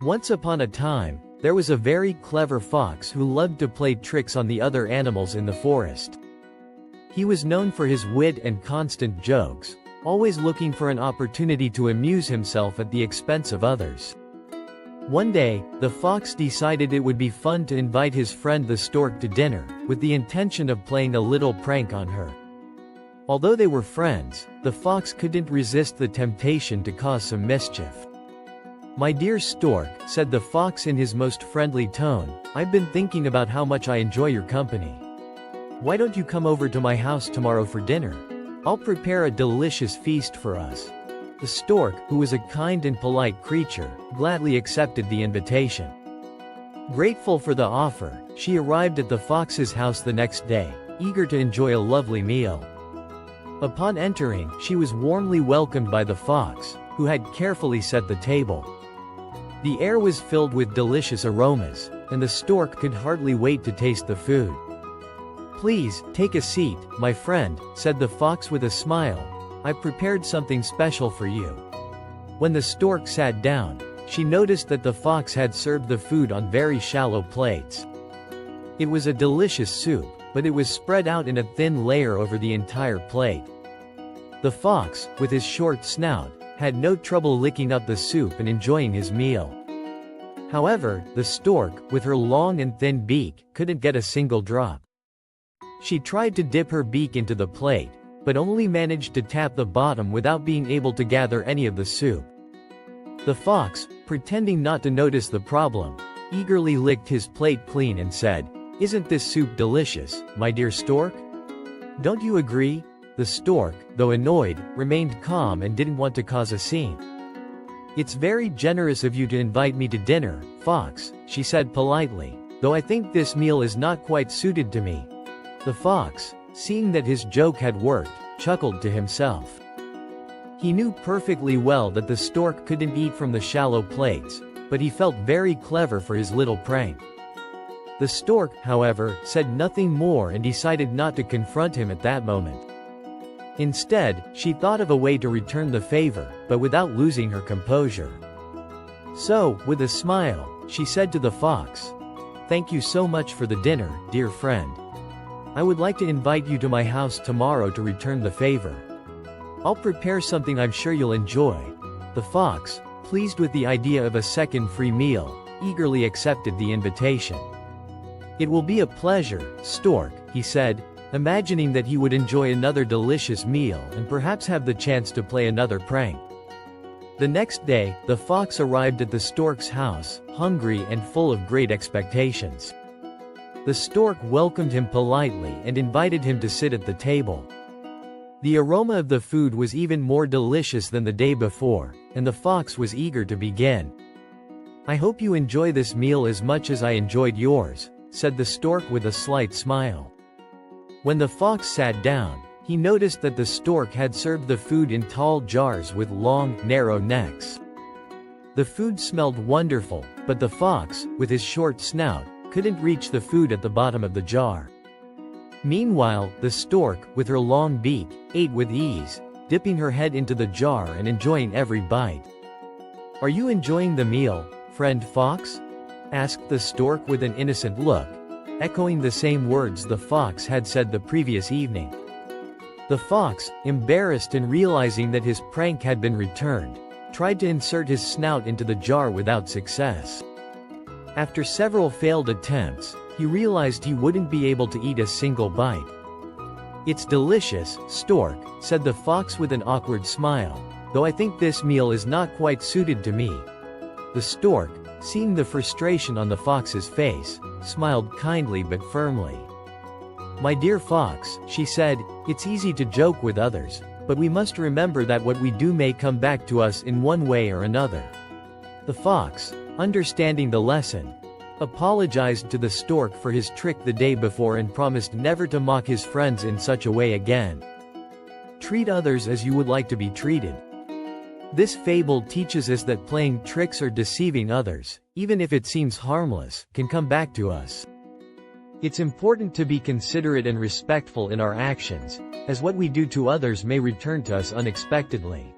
Once upon a time, there was a very clever fox who loved to play tricks on the other animals in the forest. He was known for his wit and constant jokes, always looking for an opportunity to amuse himself at the expense of others. One day, the fox decided it would be fun to invite his friend the stork to dinner, with the intention of playing a little prank on her. Although they were friends, the fox couldn't resist the temptation to cause some mischief. "My dear stork," said the fox in his most friendly tone, "I've been thinking about how much I enjoy your company. Why don't you come over to my house tomorrow for dinner? I'll prepare a delicious feast for us." The stork, who was a kind and polite creature, gladly accepted the invitation. Grateful for the offer, she arrived at the fox's house the next day, eager to enjoy a lovely meal. Upon entering, she was warmly welcomed by the fox, who had carefully set the table. The air was filled with delicious aromas, and the stork could hardly wait to taste the food. "Please, take a seat, my friend," said the fox with a smile. "I prepared something special for you." When the stork sat down, she noticed that the fox had served the food on very shallow plates. It was a delicious soup, but it was spread out in a thin layer over the entire plate. The fox, with his short snout, had no trouble licking up the soup and enjoying his meal. However, the stork, with her long and thin beak, couldn't get a single drop. She tried to dip her beak into the plate, but only managed to tap the bottom without being able to gather any of the soup. The fox, pretending not to notice the problem, eagerly licked his plate clean and said, "Isn't this soup delicious, my dear stork? Don't you agree?" The stork, though annoyed, remained calm and didn't want to cause a scene. "It's very generous of you to invite me to dinner, fox," she said politely, "though I think this meal is not quite suited to me." The fox, seeing that his joke had worked, chuckled to himself. He knew perfectly well that the stork couldn't eat from the shallow plates, but he felt very clever for his little prank. The stork, however, said nothing more and decided not to confront him at that moment. Instead, she thought of a way to return the favor, but without losing her composure. So, with a smile, she said to the fox, "Thank you so much for the dinner, dear friend. I would like to invite you to my house tomorrow to return the favor. I'll prepare something I'm sure you'll enjoy." The fox, pleased with the idea of a second free meal, eagerly accepted the invitation. "It will be a pleasure, stork," he said, imagining that he would enjoy another delicious meal and perhaps have the chance to play another prank. The next day, the fox arrived at the stork's house, hungry and full of great expectations. The stork welcomed him politely and invited him to sit at the table. The aroma of the food was even more delicious than the day before, and the fox was eager to begin. "I hope you enjoy this meal as much as I enjoyed yours," said the stork with a slight smile. When the fox sat down, he noticed that the stork had served the food in tall jars with long, narrow necks. The food smelled wonderful, but the fox, with his short snout, couldn't reach the food at the bottom of the jar. Meanwhile, the stork, with her long beak, ate with ease, dipping her head into the jar and enjoying every bite. "Are you enjoying the meal, friend fox?" asked the stork with an innocent look, echoing the same words the fox had said the previous evening. The fox, embarrassed and realizing that his prank had been returned, tried to insert his snout into the jar without success. After several failed attempts, he realized he wouldn't be able to eat a single bite. "It's delicious, stork," said the fox with an awkward smile, "though I think this meal is not quite suited to me." The stork, seeing the frustration on the fox's face, smiled kindly but firmly. "My dear fox," she said, "it's easy to joke with others, but we must remember that what we do may come back to us in one way or another." The fox, understanding the lesson, apologized to the stork for his trick the day before and promised never to mock his friends in such a way again. Treat others as you would like to be treated. This fable teaches us that playing tricks or deceiving others, even if it seems harmless, can come back to us. It's important to be considerate and respectful in our actions, as what we do to others may return to us unexpectedly.